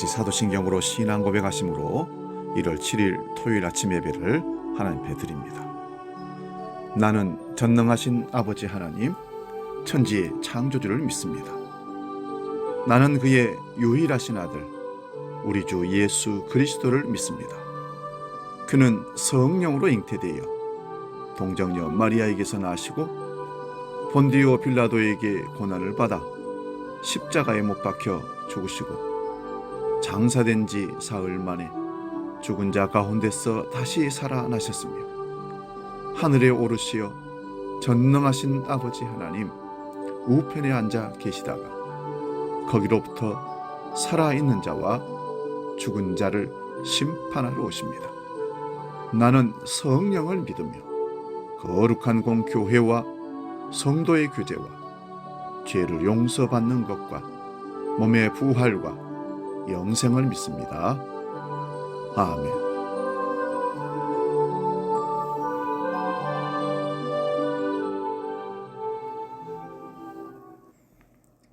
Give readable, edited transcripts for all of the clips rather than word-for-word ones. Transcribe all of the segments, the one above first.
사도신경으로 신앙 고백하심으로 1월 7일 토요일 아침 예배를 하나님께 드립니다. 나는 전능하신 아버지 하나님, 천지의 창조주를 믿습니다. 나는 그의 유일하신 아들, 우리 주 예수 그리스도를 믿습니다. 그는 성령으로 잉태되어 동정녀 마리아에게서 나시고 본디오 빌라도에게 고난을 받아 십자가에 못 박혀 죽으시고 장사된 지 사흘 만에 죽은 자 가운데서 다시 살아나셨으며 하늘에 오르시어 전능하신 아버지 하나님 우편에 앉아 계시다가 거기로부터 살아있는 자와 죽은 자를 심판하러 오십니다. 나는 성령을 믿으며 거룩한 공교회와 성도의 교제와 죄를 용서받는 것과 몸의 부활과 영생을 믿습니다. 아멘.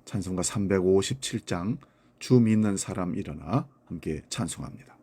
찬송가 357장 주 믿는 사람 일어나 함께 찬송합니다.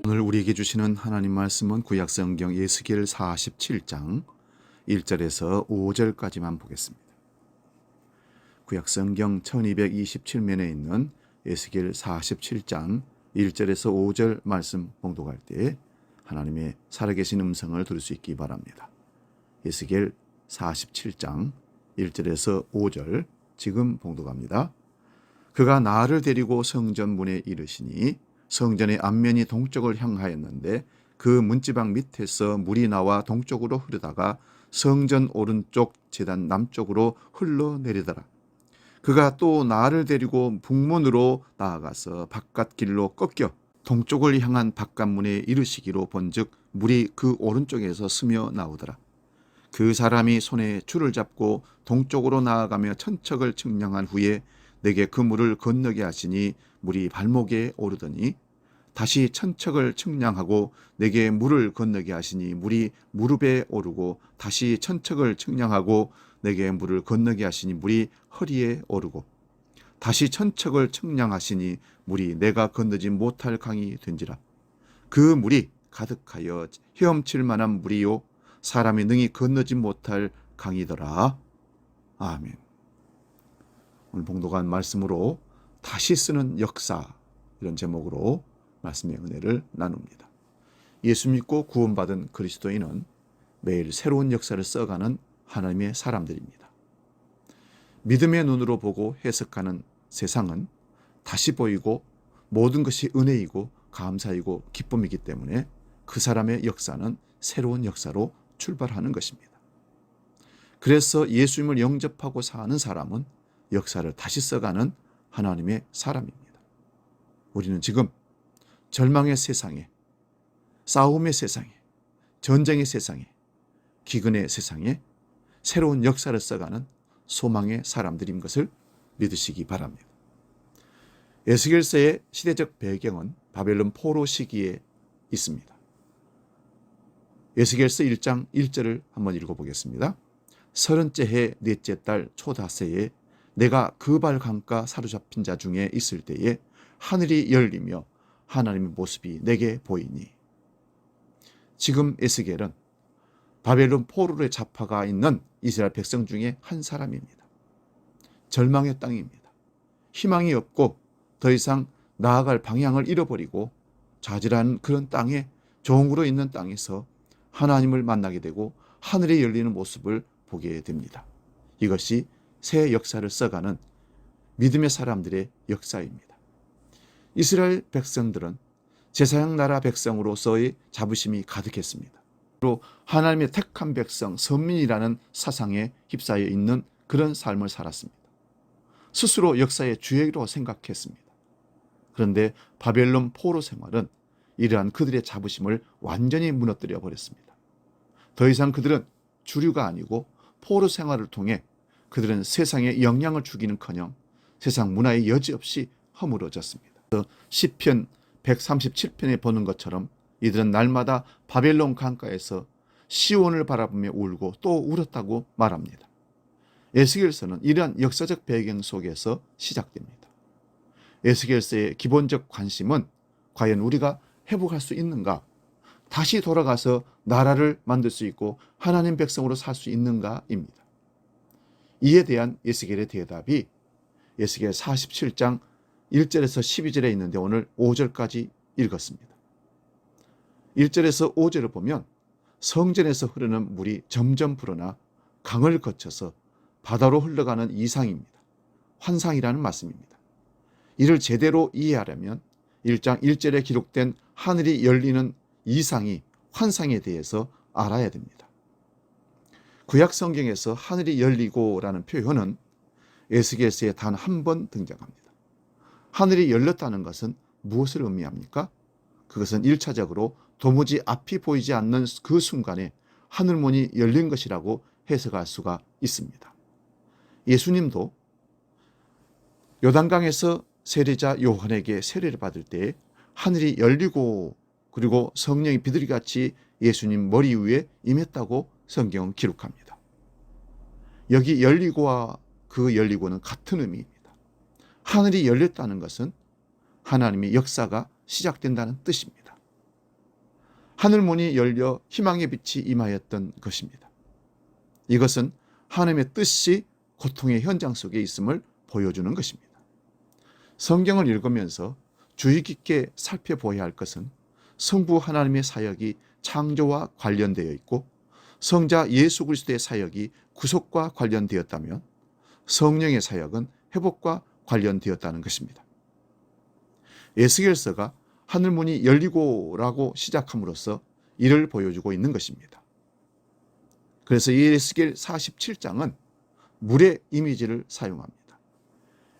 오늘 우리에게 주시는 하나님 말씀은 구약성경 에스겔 47장 1절에서 5절까지만 보겠습니다. 구약성경 1227면에 있는 에스겔 47장 1절에서 5절 말씀 봉독할 때 하나님의 살아계신 음성을 들을 수 있기 바랍니다. 에스겔 47장 1절에서 5절 지금 봉독합니다. 그가 나를 데리고 성전 문에 이르시니 성전의 앞면이 동쪽을 향하였는데 그 문지방 밑에서 물이 나와 동쪽으로 흐르다가 성전 오른쪽 제단 남쪽으로 흘러내리더라. 그가 또 나를 데리고 북문으로 나아가서 바깥길로 꺾여 동쪽을 향한 바깥문에 이르시기로 본즉 물이 그 오른쪽에서 스며 나오더라. 그 사람이 손에 줄을 잡고 동쪽으로 나아가며 천척을 측량한 후에 내게 그 물을 건너게 하시니 물이 발목에 오르더니 다시 천척을 측량하고 내게 물을 건너게 하시니 물이 무릎에 오르고 다시 천척을 측량하고 내게 물을 건너게 하시니 물이 허리에 오르고 다시 천척을 측량하시니 물이 내가 건너지 못할 강이 된지라. 그 물이 가득하여 헤엄칠 만한 물이요 사람이 능히 건너지 못할 강이더라. 아멘. 오늘 봉독한 말씀으로 다시 쓰는 역사, 이런 제목으로 말씀의 은혜를 나눕니다. 예수 믿고 구원받은 그리스도인은 매일 새로운 역사를 써가는 하나님의 사람들입니다. 믿음의 눈으로 보고 해석하는 세상은 다시 보이고 모든 것이 은혜이고 감사이고 기쁨이기 때문에 그 사람의 역사는 새로운 역사로 출발하는 것입니다. 그래서 예수님을 영접하고 사는 사람은 역사를 다시 써가는 하나님의 사람입니다. 우리는 지금 절망의 세상에, 싸움의 세상에, 전쟁의 세상에, 기근의 세상에 새로운 역사를 써가는 소망의 사람들인 것을 믿으시기 바랍니다. 에스겔서의 시대적 배경은 바벨론 포로 시기에 있습니다. 에스겔서 1장 1절을 한번 읽어보겠습니다. 30째 해 넷째 달 초다새에 내가 그발 강가 사로잡힌 자 중에 있을 때에 하늘이 열리며 하나님의 모습이 내게 보이니. 지금 에스겔은 바벨론 포로의 잡혀가 있는 이스라엘 백성 중에 한 사람입니다. 절망의 땅입니다. 희망이 없고 더 이상 나아갈 방향을 잃어버리고 좌절하는 그런 땅에, 종으로 있는 땅에서 하나님을 만나게 되고 하늘이 열리는 모습을 보게 됩니다. 이것이 새 역사를 써가는 믿음의 사람들의 역사입니다. 이스라엘 백성들은 제사장 나라 백성으로서의 자부심이 가득했습니다. 또 하나님의 택한 백성, 선민이라는 사상에 휩싸여 있는 그런 삶을 살았습니다. 스스로 역사의 주역으로 생각했습니다. 그런데 바벨론 포로 생활은 이러한 그들의 자부심을 완전히 무너뜨려 버렸습니다. 더 이상 그들은 주류가 아니고 포로 생활을 통해 그들은 세상에 영향을 주기는커녕 세상 문화에 여지없이 허물어졌습니다. 시편 137편에 보는 것처럼 이들은 날마다 바벨론 강가에서 시온을 바라보며 울고 또 울었다고 말합니다. 에스겔서는 이러한 역사적 배경 속에서 시작됩니다. 에스겔서의 기본적 관심은 과연 우리가 회복할 수 있는가? 다시 돌아가서 나라를 만들 수 있고 하나님 백성으로 살 수 있는가입니다. 이에 대한 에스겔의 대답이 에스겔 47장 1절에서 12절에 있는데 오늘 5절까지 읽었습니다. 1절에서 5절을 보면 성전에서 흐르는 물이 점점 불어나 강을 거쳐서 바다로 흘러가는 이상입니다. 환상이라는 말씀입니다. 이를 제대로 이해하려면 1장 1절에 기록된 하늘이 열리는 이상이 환상에 대해서 알아야 됩니다. 구약 성경에서 하늘이 열리고라는 표현은 에스겔서에 단 한 번 등장합니다. 하늘이 열렸다는 것은 무엇을 의미합니까? 그것은 1차적으로 도무지 앞이 보이지 않는 그 순간에 하늘문이 열린 것이라고 해석할 수가 있습니다. 예수님도 요단강에서 세례자 요한에게 세례를 받을 때 하늘이 열리고 그리고 성령이 비둘기같이 예수님 머리 위에 임했다고 성경은 기록합니다. 여기 열리고와 그 열리고는 같은 의미입니다. 하늘이 열렸다는 것은 하나님의 역사가 시작된다는 뜻입니다. 하늘문이 열려 희망의 빛이 임하였던 것입니다. 이것은 하나님의 뜻이 고통의 현장 속에 있음을 보여주는 것입니다. 성경을 읽으면서 주의 깊게 살펴보아야 할 것은 성부 하나님의 사역이 창조와 관련되어 있고 성자 예수 그리스도의 사역이 구속과 관련되었다면 성령의 사역은 회복과 관련되었다는 것입니다. 에스겔서가 하늘문이 열리고라고 시작함으로써 이를 보여주고 있는 것입니다. 그래서 이 에스겔 47장은 물의 이미지를 사용합니다.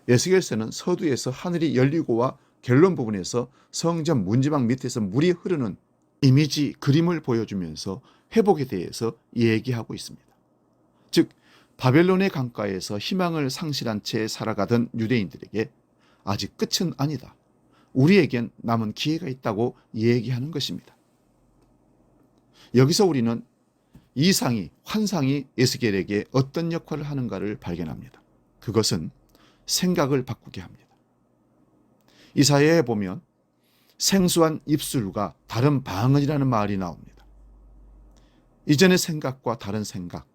에스겔서는 서두에서 하늘이 열리고와 결론 부분에서 성전 문지방 밑에서 물이 흐르는 이미지, 그림을 보여주면서 회복에 대해서 얘기하고 있습니다. 즉 바벨론의 강가에서 희망을 상실한 채 살아가던 유대인들에게 아직 끝은 아니다. 우리에겐 남은 기회가 있다고 얘기하는 것입니다. 여기서 우리는 이상이, 환상이 에스겔에게 어떤 역할을 하는가를 발견합니다. 그것은 생각을 바꾸게 합니다. 이사야에 보면 생수한 입술과 다른 방언이라는 말이 나옵니다. 이전의 생각과 다른 생각,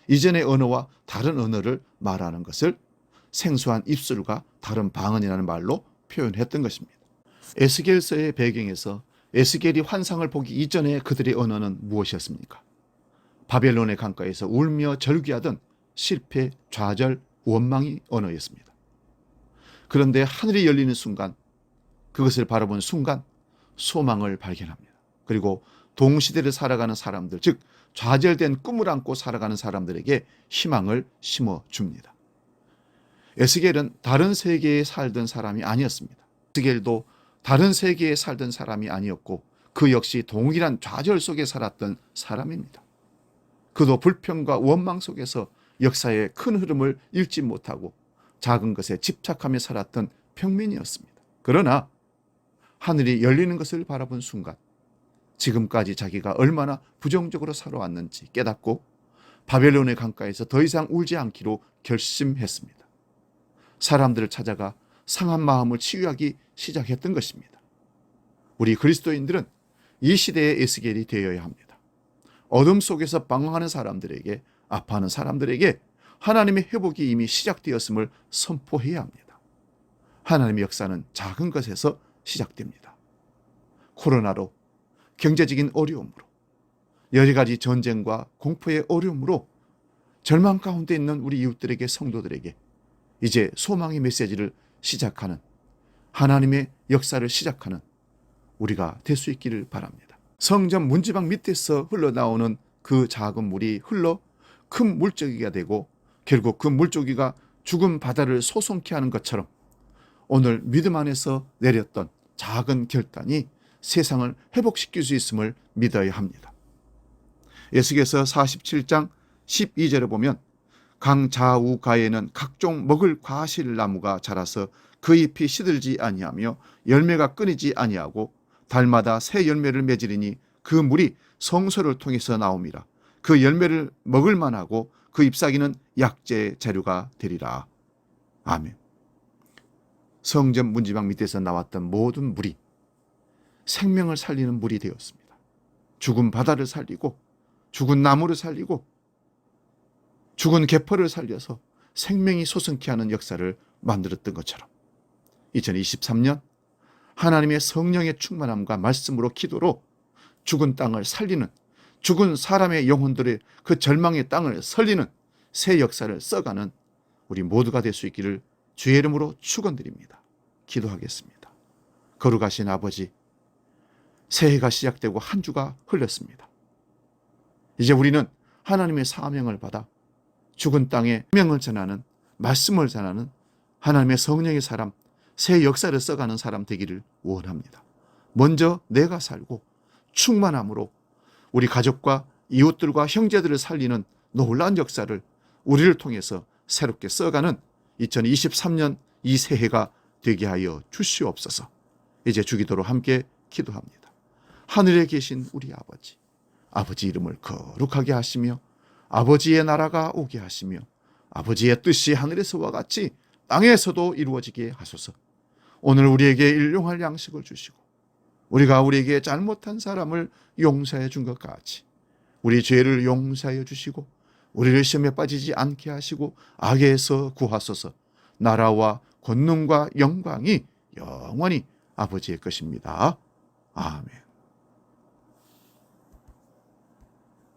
이전의 언어와 다른 언어를 말하는 것을 생소한 입술과 다른 방언이라는 말로 표현했던 것입니다. 에스겔서의 배경에서 에스겔이 환상을 보기 이전에 그들의 언어는 무엇이었습니까? 바벨론의 강가에서 울며 절규하던 실패, 좌절, 원망의 언어였습니다. 그런데 하늘이 열리는 순간, 그것을 바라본 순간 소망을 발견합니다. 그리고 동시대를 살아가는 사람들, 즉 좌절된 꿈을 안고 살아가는 사람들에게 희망을 심어줍니다. 에스겔은 다른 세계에 살던 사람이 아니었습니다. 에스겔도 다른 세계에 살던 사람이 아니었고 그 역시 동일한 좌절 속에 살았던 사람입니다. 그도 불평과 원망 속에서 역사의 큰 흐름을 읽지 못하고 작은 것에 집착하며 살았던 평민이었습니다. 그러나 하늘이 열리는 것을 바라본 순간 지금까지 자기가 얼마나 부정적으로 살아왔는지 깨닫고 바벨론의 강가에서 더 이상 울지 않기로 결심했습니다. 사람들을 찾아가 상한 마음을 치유하기 시작했던 것입니다. 우리 그리스도인들은 이 시대의 에스겔이 되어야 합니다. 어둠 속에서 방황하는 사람들에게, 아파하는 사람들에게 하나님의 회복이 이미 시작되었음을 선포해야 합니다. 하나님의 역사는 작은 것에서 시작됩니다. 코로나로, 경제적인 어려움으로, 여러 가지 전쟁과 공포의 어려움으로 절망 가운데 있는 우리 이웃들에게, 성도들에게 이제 소망의 메시지를 시작하는, 하나님의 역사를 시작하는 우리가 될 수 있기를 바랍니다. 성전 문지방 밑에서 흘러나오는 그 작은 물이 흘러 큰 물조기가 되고 결국 그 물조기가 죽은 바다를 솟원케 하는 것처럼 오늘 믿음 안에서 내렸던 작은 결단이 세상을 회복시킬 수 있음을 믿어야 합니다. 에스겔서 47장 12절에 보면 강 좌우가에는 각종 먹을 과실나무가 자라서 그 잎이 시들지 아니하며 열매가 끊이지 아니하고 달마다 새 열매를 맺으리니 그 물이 성소를 통해서 나옵니다. 그 열매를 먹을 만하고 그 잎사귀는 약재 재료가 되리라. 아멘. 성전 문지방 밑에서 나왔던 모든 물이 생명을 살리는 물이 되었습니다. 죽은 바다를 살리고 죽은 나무를 살리고 죽은 계포를 살려서 생명이 솟원케 하는 역사를 만들었던 것처럼 2023년 하나님의 성령의 충만함과 말씀으로 기도로 죽은 땅을 살리는, 죽은 사람의 영혼들의 그 절망의 땅을 살리는 새 역사를 써가는 우리 모두가 될 수 있기를 주의 이름으로 축원드립니다. 기도하겠습니다. 거룩하신 아버지, 새해가 시작되고 한 주가 흘렀습니다. 이제 우리는 하나님의 사명을 받아 죽은 땅에 생명을 전하는, 말씀을 전하는 하나님의 성령의 사람, 새 역사를 써가는 사람 되기를 원합니다. 먼저 내가 살고 충만함으로 우리 가족과 이웃들과 형제들을 살리는 놀라운 역사를 우리를 통해서 새롭게 써가는 2023년 이 새해가 되게 하여 주시옵소서. 이제 주기도로 함께 기도합니다. 하늘에 계신 우리 아버지, 아버지 이름을 거룩하게 하시며 아버지의 나라가 오게 하시며 아버지의 뜻이 하늘에서와 같이 땅에서도 이루어지게 하소서. 오늘 우리에게 일용할 양식을 주시고 우리가 우리에게 잘못한 사람을 용서해 준 것 같이 우리 죄를 용서하여 주시고 우리를 시험에 빠지지 않게 하시고 악에서 구하소서. 나라와 권능과 영광이 영원히 아버지의 것입니다. 아멘.